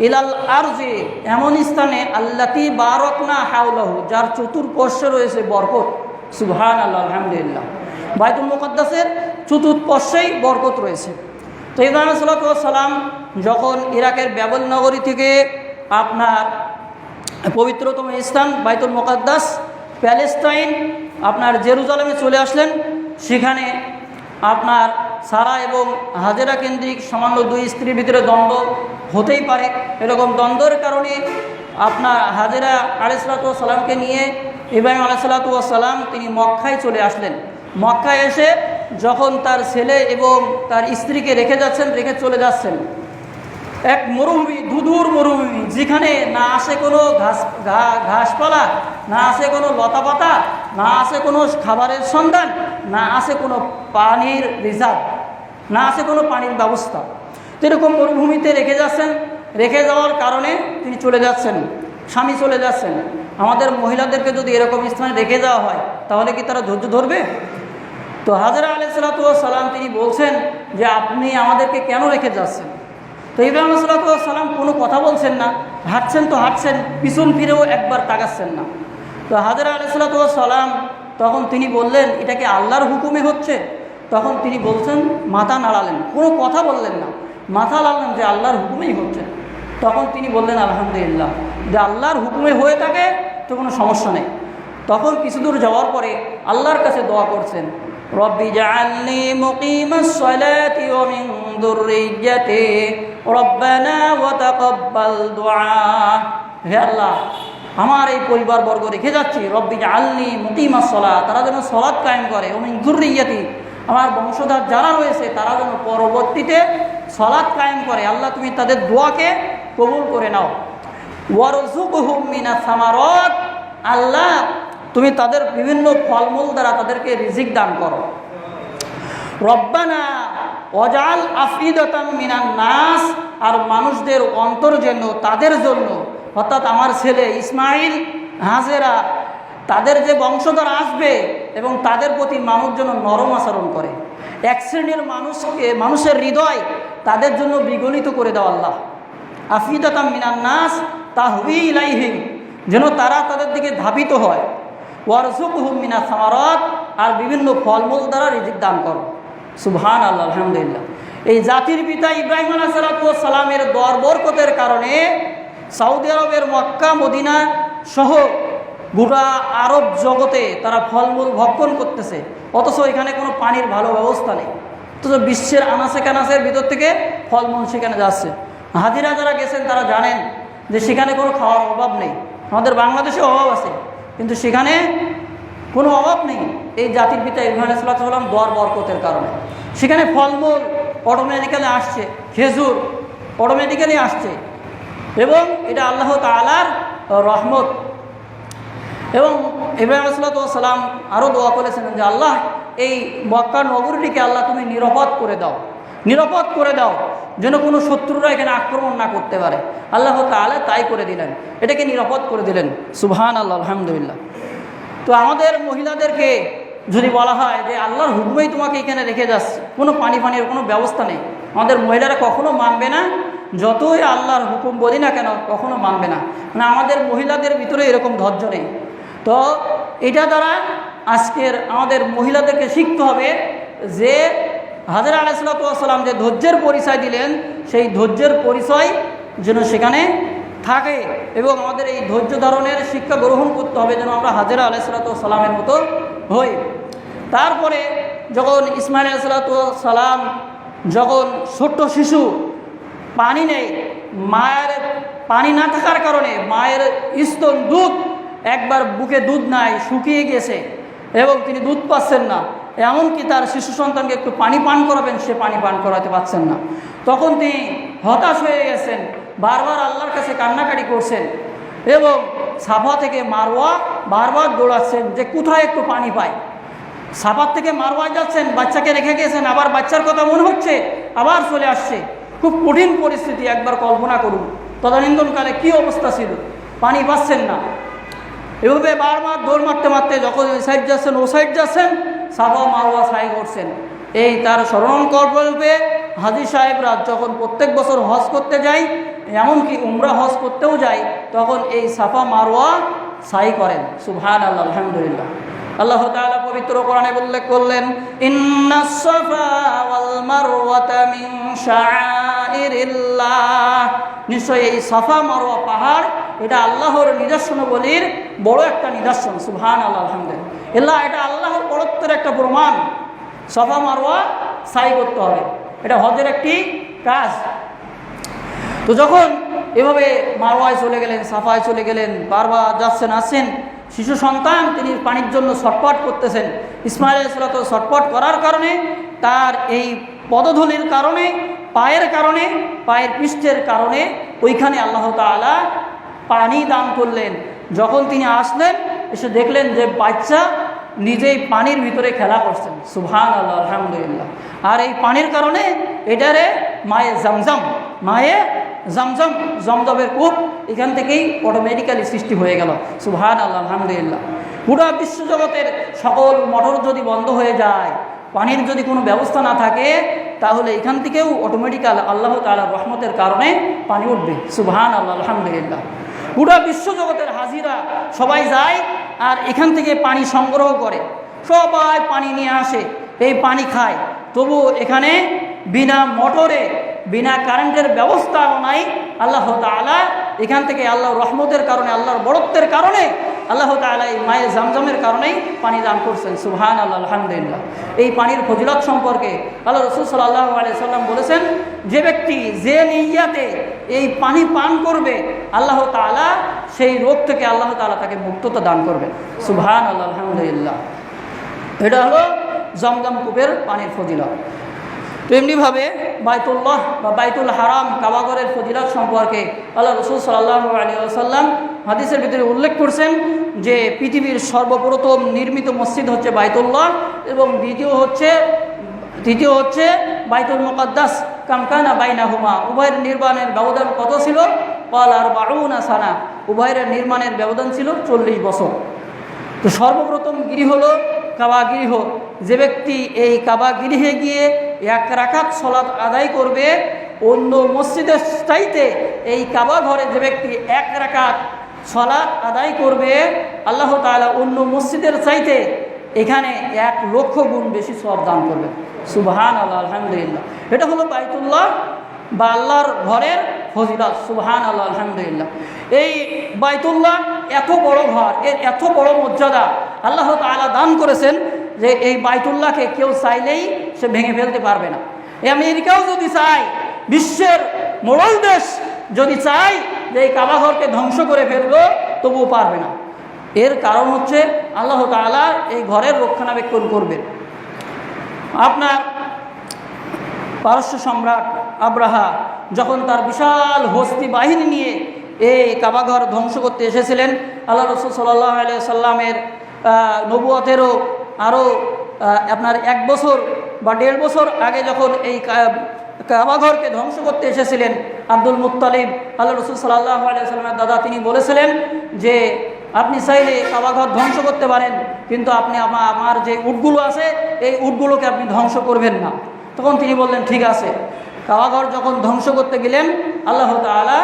Speaker 1: ইলাল আরজি, এমন স্থানে আল্লাতি বারাকনা হাওলাহু, যার চতুর্পার্শ্বে রয়েছে বরকত। সুবহানাল্লাহ, আলহামদুলিল্লাহ। বাইতুল মুকাদ্দাসের চতুর্পার্শ্বেই বরকত রয়েছে। তো ইব্রাহিম আলাইহিস সালাম যখন ইরাকের ব্যাবল নগরী থেকে আপনার পবিত্রতম স্থান বাইতুল মুকাদ্দাস প্যালেস্টাইন আপনার জেরুজালেমে চলে আসলেন, সেখানে আপনার সারা এবং হাজেরা কেন্দ্রিক সামান্য দুই স্ত্রীর ভিতরে দ্বন্দ্ব হতেই পারে। এরকম দ্বন্দ্বের কারণে আপনার হাজেরা আলাইহিস সালামকে নিয়ে ইব্রাহিম আলাইহিস সালাম তিনি মক্কায় চলে আসলেন। মক্কায় এসে যখন তার ছেলে এবং তার স্ত্রীকে রেখে চলে যাচ্ছেন, এক মরুভূমি, ধুধুর মরুভূমি, যেখানে না আসে কোনো ঘাসপালা, না আসে কোনো লতাপাতা, না আসে কোনো খাবারের সন্ধান, না আসে কোনো পানির রিজার্ভ, না আসে কোনো পানির ব্যবস্থা। তো এরকম মরুভূমিতে রেখে যাওয়ার কারণে তিনি চলে যাচ্ছেন, স্বামী চলে যাচ্ছেন। আমাদের মহিলাদেরকে যদি এরকম স্থানে রেখে যাওয়া হয় তাহলে কি তারা ধৈর্য ধরবে? তো হাজরা আলাইহিস সালাম তিনি বলছেন যে আপনি আমাদেরকে কেন রেখে যাচ্ছেন? তো ইব্রাহিম আলাইহিস সালাম কোনো কথা বলছেন না, হাঁটছেন, পিছন ফিরেও একবার তাকাচ্ছেন না। তো হাজরা আলাইহিস সালাম তখন তিনি বললেন, এটা কি আল্লাহর হুকুমে হচ্ছে? তখন তিনি বলছেন, মাথা নাড়ালেন, কোনো কথা বললেন না, মাথা নাড়লেন যে আল্লাহর হুকুমেই হচ্ছে। তখন তিনি বললেন আলহামদুলিল্লাহ, যে আল্লাহর হুকুমে হয়ে থাকে তো কোনো সমস্যা নেই। তখন কিছু দূর যাওয়ার পরে আল্লাহর কাছে দোয়া করছেন, রব্বি জাআলনি মুকিমাস সালাতি ওয়া মিন যুররিয়্যাতি রব্বানা ওয়া তাকাব্বাল দুআ। হে আল্লাহ, আমার এই পরিবারবর্গ রেখে যাচ্ছি, রব্বি জাআলনি মুকিমাস সালাত, তারা যেন সালাত কায়েম করে, ওয়া মিন যুররিয়্যাতি, আমার বংশধর যারা রয়েছে তারা যেন পরবর্তীতে সালাত কায়েম করে। আল্লাহ তুমি তাদের দোয়াকে কবুল করে নাও। ওয়ারযুকহুম মিনাস সামারাত, আল্লাহ তুমি তাদের বিভিন্ন ফলমূল দ্বারা তাদেরকে রিজিক দান করো। রব্বানা ওয়াজআল আফইদাতাম মিনান নাস, আর মানুষদের অন্তর যেন তাদের জন্য, অর্থাৎ আমার ছেলে ইসমাইল, হাজেরা, তাদের যে বংশধর আসবে এবং তাদের প্রতি মানুষ যেন নরম আচরণ করে। এক শ্রেণীর মানুষের হৃদয় তাদের জন্য বিগলিত করে দাও আল্লাহ। আফইদাতাম মিনান নাস তাহবি ইলাইহিম, যেন তারা তাদের দিকে ধাবিত হয়। ওয়ারযুকহুম মিনাস সামারাত, আর বিভিন্ন ফলমূল দ্বারা রিজিক দান করো। সুবহানাল্লাহ, আলহামদুলিল্লাহ। এই জাতির পিতা ইব্রাহিম আলাইহিস সালামের দোয়ার বরকতের কারণে সৌদি আরবের মক্কা মদিনা সহ গোটা আরব জগতে তারা ফলমূল ভক্ষণ করতেছে, অথচ এখানে কোনো পানির ভালো ব্যবস্থা নেই। অথচ বিশ্বের আনাচে কানাচের ভিতর থেকে ফলমূল সেখানে যাচ্ছে। হাজিরা যারা গেছেন তারা জানেন যে সেখানে কোনো খাওয়ার অভাব নেই। আমাদের বাংলাদেশে অভাব আছে, কিন্তু সেখানে কোনো অভাব নেই এই জাতির পিতা ইব্রাহিম আলাইহিস সালাম দোয়ার বরকতের কারণে। সেখানে ফলমূল অটোমেটিক্যালি আসছে, খেজুর অটোমেটিক্যালি আসছে, এবং এটা আল্লাহ তাআলার রহমত। এবং ইব্রাহিম আলাইহিস সালাম আরও দোয়া করেছিলেন যে আল্লাহ এই মক্কা নগরীটিকে আল্লাহ তুমি নিরাপদ করে দাও, নিরাপদ করে দাও, যেন কোনো শত্রুরা এখানে আক্রমণ না করতে পারে। আল্লাহ তাআলা তাই করে দিলেন, এটাকে নিরাপদ করে দিলেন। সুবহানাল্লাহ, আলহামদুলিল্লাহ। তো আমাদের মহিলাদেরকে যদি বলা হয় যে আল্লাহর হুকুমেই তোমাকে এখানে রেখে যাচ্ছে, কোনো পানির কোনো ব্যবস্থা নেই, আমাদের মহিলারা কখনো মানবে না, যতই আল্লাহর হুকুম বলি না কেন কখনো মানবে না। মানে আমাদের মহিলাদের ভিতরে এরকম ধৈর্য নেই। তো এটা দ্বারা আজকের আমাদের মহিলাদেরকে শিখতে হবে যে হাজরা আলাইহিস সালাম যে ধৈর্যের পরিচয় দিলেন, সেই ধৈর্যের পরিচয় যেন সেখানে থাকে, এবং আমাদের এই ধৈর্য ধারণের শিক্ষা গ্রহণ করতে হবে যেন আমরা হাজরা আলাইহিস সালামের মতো হই। তারপরে যখন ইসমাইল আলাইহিস সালাম যখন ছোট্ট শিশু, পানি নেই, মায়ের পানি না থাকার কারণে মায়ের স্তন দুধ একবার বুকে দুধ নাই, শুকিয়ে গেছে এবং তিনি দুধ পাচ্ছেন না, এমনকি তার শিশু সন্তানকে একটু পানি পান করাবেন, সে পানি পান করাতে পারছেন না। তখন তিনি হতাশ হয়ে গেছেন, বারবার আল্লাহর কাছে কান্নাকাটি করছেন এবং সাফা থেকে মারওয়া বারবার দৌড়াচ্ছেন যে কোথায় একটু পানি পায়। সাফার থেকে মারওয়ায় যাচ্ছেন, বাচ্চাকে রেখে গেছেন, আবার বাচ্চার কথা মনে হচ্ছে, আবার চলে আসছে। খুব কঠিন পরিস্থিতি, একবার কল্পনা করুন তদানীন্তনকালে কী অবস্থা ছিল, পানি পাচ্ছেন না। এভাবে বারবার দৌড় মারতে মারতে যখন ওই সাইড যাচ্ছেন ও সাইড যাচ্ছেন, সাফা মারওয়া সাই করছেন। এই তার স্মরণকল্পে হাজী সাহেবরা যখন প্রত্যেক বছর হজ করতে যায়, এমনকি উমরা হজ করতেও যায়, তখন এই সাফা মারওয়া সাই করেন। সুবহানাল্লাহ, আলহামদুলিল্লাহ। আল্লাহ তাআলা পবিত্র কোরআনে উল্লেখ করলেন, ইন্নাস সাফা ওয়াল মারওয়াতা মিন শাআইরিল্লাহ, নিশ্চয়ই এই সাফা মারওয়া পাহাড় এটা আল্লাহর নিদর্শনাবলীর বড় একটা নিদর্শন। সুবহানাল্লাহ, আলহামদুলিল্লাহ। এটা আল্লাহর বড়ত্বের একটা প্রমাণ। সাফা মারওয়া সাই করতে হবে, এটা হজের একটি কাজ। তো যখন এভাবে মারওয়ায় চলে গেলেন, সাফায় চলে গেলেন, বারবার যাচ্ছেন আসছেন, শিশু সন্তান তিনি পানির জন্য ছটফট করতেছেন। ইসমাইল আলাইহিস সালাম ছটফট করার কারণে, তার এই পদধূলির কারণে, পায়ের কারণে, পায়ের পৃষ্ঠের কারণে ওইখানে আল্লাহ তাআলা পানি দান করলেন। যখন তিনি আসলেন, এসে দেখলেন যে বাচ্চা নিজেই পানির ভিতরে খেলা করছেন। সুবহানাল্লাহ, আলহামদুলিল্লাহ। আর এই পানির কারণে এটারে মায়ে জমজম, মায়ে জমজম, জমজমের কূপ এখান থেকেই অটোমেটিক্যালি সৃষ্টি হয়ে গেল। সুবহানাল্লাহ, আলহামদুলিল্লাহ। পুরো বিশ্বজগতের সকল মোটর যদি বন্ধ হয়ে যায়, পানির যদি কোনো ব্যবস্থা না থাকে, তাহলে এখান থেকেও অটোমেটিক্যাল আল্লাহ তাআলার রহমতের কারণে পানি উঠবে। সুবহানাল্লাহ, আলহামদুলিল্লাহ। পুরো বিশ্বজগতের হাজিরা সবাই যায় আর এখান থেকে পানি সংগ্রহ করে, সবাই পানি নিয়ে আসে, এই পানি খায়। তবু এখানে বিনা মোটরে, বিনা কারেন্টের ব্যবস্থাও নাই। আল্লাহ তাআলা এখান থেকে আল্লাহর রহমতের কারণে, আল্লাহর বড়ত্বের কারণে আল্লাহ তাআলা এই মায়ে জমজমের কারণেই পানি দান করছেন। সুবহানাল্লাহ, আলহামদুলিল্লাহ। এই পানির ফজিলত সম্পর্কে আল্লাহ রাসূল সাল্লাল্লাহু আলাইহি সাল্লাম বলেছেন, যে ব্যক্তি যে নিয়্যাতে এই পানি পান করবে, আল্লাহ তাআলা সেই রোগ থেকে আল্লাহ তাআলা তাকে মুক্ততা দান করবেন। সুবহানাল্লাহ, আলহামদুলিল্লাহ। এটা হলো জমজম কূপের পানির ফজিলত। তো এমনিভাবে বাইতুল্লাহ বা বাইতুল হারাম, কাবাগরের ফজিলত সম্পর্কে আল্লাহ রাসূল সাল্লাল্লাহু আলাইহি ওয়াসাল্লাম হাদিসের ভিতরে উল্লেখ করছেন যে পৃথিবীর সর্বপ্রথম নির্মিত মসজিদ হচ্ছে বাইতুল্লাহ, এবং দ্বিতীয় হচ্ছে বাইতুল মুকাদ্দাস। কামকানা বাইনাহুমা, উভয়ের নির্মাণের ব্যবধান কত ছিল? ক্বাল 40 সানা, উভয়ের নির্মাণের ব্যবধান ছিল 40 বছর। তো সর্বপ্রথম গৃহ হলো কাবা গৃহ। যে ব্যক্তি এই কাবা গৃহে গিয়ে 1 রাকাত সালাত আদায় করবে, অন্য মসজিদের চাইতে এই কাবা ঘরে যে ব্যক্তি 1 রাকাত সালাত আদায় করবে, আল্লাহ তাআলা অন্য মসজিদের চাইতে এখানে 1 লক্ষ গুণ বেশি সওয়াব দান করবেন। সুবহানাল্লাহ, আলহামদুলিল্লাহ। এটা হলো বাইতুল্লাহ বা আল্লাহর ঘরের ফজিলত। সুবহানাল্লাহ, আলহামদুলিল্লাহ। এই বাইতুল্লাহ এত বড় ঘর, এর এত বড় মর্যাদা আল্লাহ তাআলা দান করেছেন যে এই বাইতুল্লাহকে কেউ চাইলেই সে ভেঙে ফেলতে পারবে না। আমেরিকাও যদি চায়, বিশ্বের মোড়ল দেশ যদি চায় যে এই কাবাঘরকে ধ্বংস করে ফেলবো, তবুও পারবে না। এর কারণ হচ্ছে আল্লাহ তাআলা এই ঘরের রক্ষণাবেক্ষণ করবেন। আপনার পারস্য সম্রাট আব্রাহা যখন তার বিশাল হস্তি বাহিনী নিয়ে এই কাবাঘর ধ্বংস করতে এসেছিলেন। আল্লাহ রসুল সাল্লাল্লাহু আলাইহি সাল্লামের নবুয়তেরও আরও আপনার 1 বছর বা 1.5 বছর আগে যখন এই কাবাঘরকে ধ্বংস করতে এসেছিলেন আব্দুল মুত্তালিব, আল্লাহ রসুল সাল্লাল্লাহু আলাইহি সাল্লামের দাদা, তিনি বলেছিলেন যে আপনি চাইলে কাবাঘর ধ্বংস করতে পারেন, কিন্তু আপনি আমার যে উটগুলো আছে এই উটগুলোকে আপনি ধ্বংস করবেন না। তখন তিনি বললেন ঠিক আছে। কাবাঘর যখন ধ্বংস করতে গেলেন, আল্লাহ তাআলা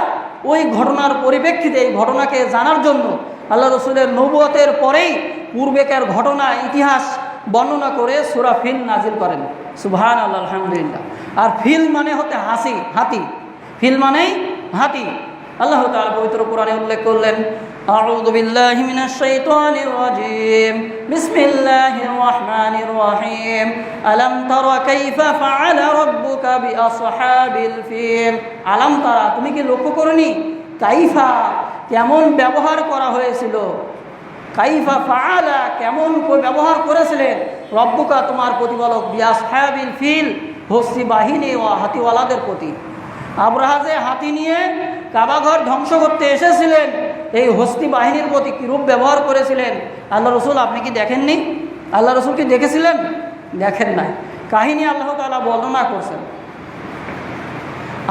Speaker 1: ওই ঘটনার পরিপ্রেক্ষিতে এই ঘটনাকে জানার জন্য আল্লাহ রসুলের নবুয়তের পরেই পূর্বেকার ঘটনা ইতিহাস বর্ণনা করে সূরা ফিল নাজিল করেন। সুবহানাল্লাহ, আলহামদুলিল্লাহ। আর ফিল মানে হতে হাতি, ফিল মানেই হাতি। আল্লাহ তাআলা পবিত্র কোরআনে উল্লেখ করলেন, আউযু বিল্লাহি মিনাশ শাইতানির রাজীম, বিসমিল্লাহির রহমানির রহিম, আলাম তারা কাইফা ফাআলা রাব্বুকা বিআসহাবিল ফিল। আলাম তারা, তুমি কি লক্ষ্য করনি? কাইফা, কেমন ব্যবহার করা হয়েছিল, কাইফা ফাআলা, কেমন ব্যবহার করেছিলেন, রব্বুকা, তোমার প্রতিপালক, বিআসহাবিল ফিল, হস্তি বাহিনী ও হাতিওয়ালাদের প্রতি। আব্রাহা যে হাতি নিয়ে কাবাঘর ধ্বংস করতে এসেছিলেন, এই হস্তি বাহিনীর প্রতি কীরূপ ব্যবহার করেছিলেন আল্লাহ রসুল আপনি কি দেখেননি? আল্লাহ রসুল কি দেখেছিলেন? দেখেন নাই। কাহিনী আল্লাহ তাআলা বর্ণনা করছেন।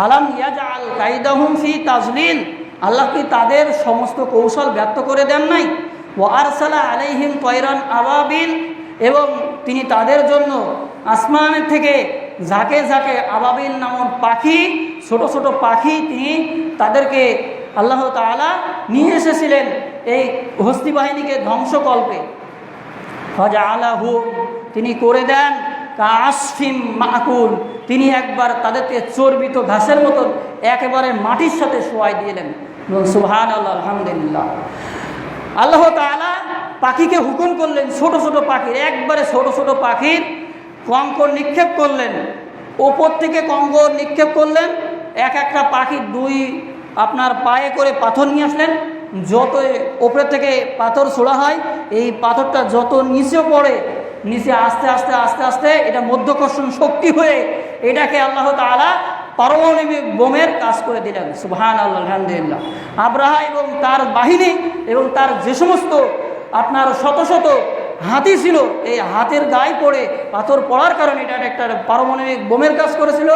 Speaker 1: আলাম ইয়াজআল কাইদাহুম ফি তাজলিল, আল্লাহ কি তাদের সমস্ত কৌশল ব্যর্থ করে দেন নাই? ওয়া আরসালা আলাইহিম তয়রান আবাবিল, এবং তিনি তাদের জন্য আসমানের থেকে ঝাঁকে ঝাঁকে আবাবিল নামক পাখি, ছোট ছোট পাখি তিনি তাদেরকে আল্লাহ তাআলা নিয়ে এসেছিলেন এই হস্তি বাহিনীকে ধ্বংসকল্পে। ফাজআলাহু, তিনি করে দেন কাআসফিম মাকুল, তিনি একবার তাদেরকে চর্বিত ঘাসের মতন একেবারে মাটির সাথে শোয়াই দিলেন। সুবহানাল্লাহ, আলহামদুলিল্লাহ। আল্লাহ তাআলা পাখিকে হুকুম করলেন, ছোট ছোট পাখির, একবারে ছোট ছোট পাখির কঙ্কর নিক্ষেপ করলেন, ওপর থেকে কঙ্কর নিক্ষেপ করলেন। একটা পাখির 2 আপনার পায়ে করে পাথর নিয়ে আসলেন। যত ওপরের থেকে পাথর ছোড়া হয়, এই পাথরটা যত নিচে পড়ে, নিচে আস্তে আস্তে আস্তে আস্তে এটা মধ্যাকর্ষণ শক্তি হয়ে এটাকে আল্লাহ তাআলা পারমাণবিক বোমের কাজ করে দিলেন। সুবহানাল্লাহ, আলহামদুলিল্লাহ। আব্রাহা এবং তার বাহিনী এবং তার যে সমস্ত আপনার শত শত হাতি ছিল, এই হাতের গায়ে পড়ে পাথর পড়ার কারণে এটা একটা পারমাণবিক বোমের কাজ করেছিল।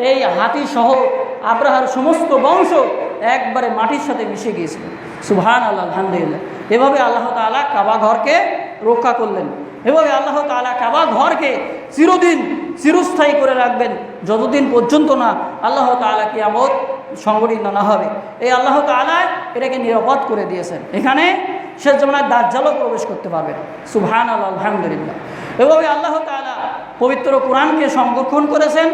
Speaker 1: এই হাতি সহ আব্রাহার সমস্ত বংশ একবারে মাটির সাথে মিশে গিয়েছিল। সুবহানাল্লাহ, আলহামদুলিল্লাহ। এভাবে আল্লাহ তাআলা কাবা ঘরকে রক্ষা করলেন। এভাবে আল্লাহ তাআলা কাবা ঘরকে চিরদিন চিরস্থায়ী করে রাখবেন, যতদিন পর্যন্ত না আল্লাহ তাআলা কিয়ামত সংঘটিত না হবে। এই আল্লাহ তাআলা এটাকে নিরাপদ করে দিয়েছেন। এখানে শেষ জামানায় দাজ্জালও প্রবেশ করতে পারবে। সুবহানাল্লাহ, আলহামদুলিল্লাহ। এভাবে আল্লাহ তাআলা পবিত্র কোরআনকে সংরক্ষণ করেছেন।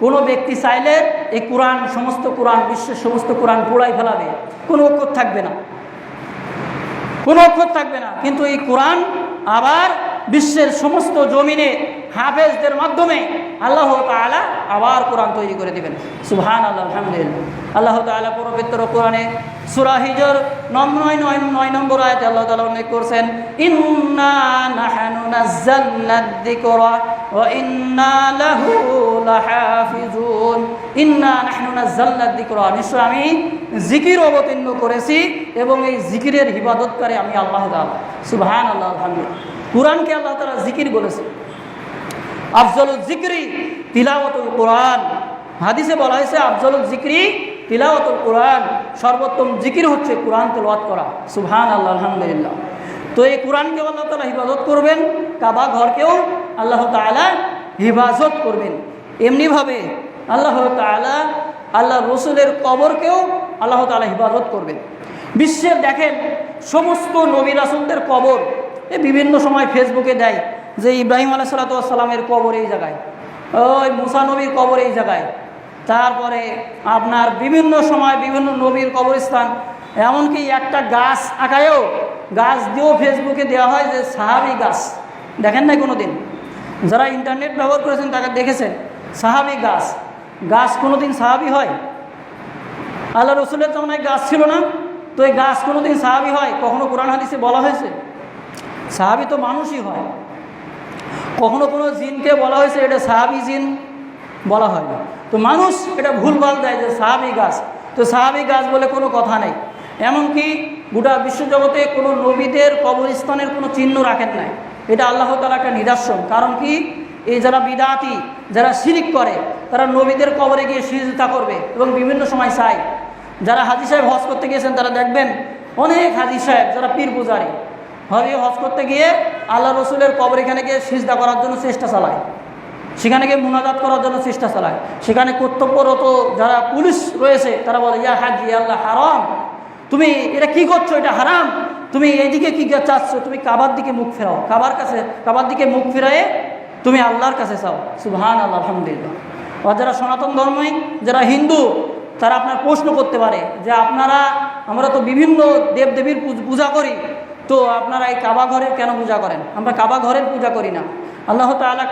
Speaker 1: কোনো ব্যক্তি চাইলে এই কোরআন, সমস্ত কোরআন, বিশ্বের সমস্ত কোরআন পোড়াই ফেলাবে, কোনো অক্ষর থাকবে না, কোনো অক্ষর থাকবে না। কিন্তু এই কোরআন আবার বিশ্বের সমস্ত জমিনে হাফেজদের মাধ্যমে আল্লাহ তাআলা আবার কোরআন তৈরি করে দিবেন। সুবহানাল্লাহ, আলহামদুলিল্লাহ। আল্লাহ তাআলা পবিত্র কোরআনে সূরা হিজর 9 নম্বর আয়াতে আল্লাহ তাআলা উল্লেখ করছেন, ইন্না নাহনু নাযালনা যিকরা ওয়া ইন্না লাহু লাহাফিজুন। ইন্না নাহনু নাযালনা যিকরা, নিশ্চয় আমি জিকির অবতীর্ণ করেছি এবং এই জিকিরের ইবাদতকারী আমি আল্লাহ তাআলা। সুবহানাল্লাহ, আলহামদুলিল্লাহ। কোরআনকে আল্লাহ তাআলা জিকির বলেছে। আফজলুল যিকরি তিলাওয়াতুল কোরআন, হাদিসে বলা হয়েছে আফজলুল যিকরি তিলাওয়াতুল কোরআন, সর্বোত্তম জিকির হচ্ছে কোরআন তেলাওয়াত করা। সুবহানাল্লাহ, আলহামদুলিল্লাহ। তো এই কোরআনকে আল্লাহ তাআলা হিফাজত করবেন, কাবা ঘরকেও আল্লাহ তাআলা হিফাজত করবেন। এমনিভাবে আল্লাহ তাআলা আল্লাহ রসুলের কবরকেও আল্লাহ তাআলা হিফাজত করবেন। বিশ্বের দেখেন সমস্ত নবী রাসূলদের কবর বিভিন্ন সময় ফেসবুকে দেয় যে ইব্রাহিম আলাইহিস সালামের কবর এই জায়গায়, ওই মুসা নবীর কবর এই জায়গায়, তারপরে আপনার বিভিন্ন সময় বিভিন্ন নবীর কবরস্থান, এমনকি একটা গাছ আঁকায়ও, গাছ দিয়েও ফেসবুকে দেওয়া হয় যে সাহাবী গাছ। দেখেন নাই কোনো দিন? যারা ইন্টারনেট ব্যবহার করেছেন তারা দেখেছেন সাহাবী গাছ। গাছ কোনো দিন সাহাবী হয়? আল্লাহ রসুলের জামানায় গাছ ছিল না, তো এই গাছ কোনো দিন সাহাবী হয়? কখনো কোরআন হাদিসে বলা হয়েছে? সাহাবী তো মানুষই হয়। কখনো কোনো জিনকে বলা হয়েছে এটা সাহাবী জিন? বলা হয় না। তো মানুষ এটা ভুলভাল দেয় যে সাহাবী গাছ, তো সাহাবী গাছ বলে কোনো কথা নেই। এমনকি গোটা বিশ্বজগতে কোনো নবীদের কবরস্থানের কোনো চিহ্ন রাখেন নাই। এটা আল্লাহ তাআলার একটা নিদর্শন। কারণ কি, এই যারা বিদআতি, যারা শিরিক করে, তারা নবীদের কবরে গিয়ে সিজদা করবে এবং বিভিন্ন সময় চায়। যারা হাজী সাহেব হজ করতে গিয়েছেন তারা দেখবেন অনেক হাজী সাহেব যারা পীর পূজারী হজ করতে গিয়ে আল্লাহ রসুলের কবর এখানে গিয়ে সিজদা করার জন্য চেষ্টা চালায়, সেখানে গিয়ে মুনাজাত করার জন্য চেষ্টা চালায়। সেখানে কর্তব্যরত যারা পুলিশ রয়েছে তারা বলে, ইয়া হাজি আল্লাহ হারাম, তুমি এটা কি করছো, এটা হারাম, তুমি এইদিকে কি চাচ্ছ, তুমি কাবার দিকে মুখ ফেরাও, কাবার দিকে মুখ ফেরায়ে তুমি আল্লাহর কাছে চাও। সুবহান আল্লাহ, আলহামদুলিল্লাহ। আর যারা সনাতন ধর্মী, যারা হিন্দু, তারা আপনার প্রশ্ন করতে পারে যে আমরা তো বিভিন্ন দেবদেবীর পূজা করি, তো আপনারা এই কাবা ঘরের কেন পূজা করেন? আমরা কাবা ঘরের পূজা করি না। আল্লাহ তাআলা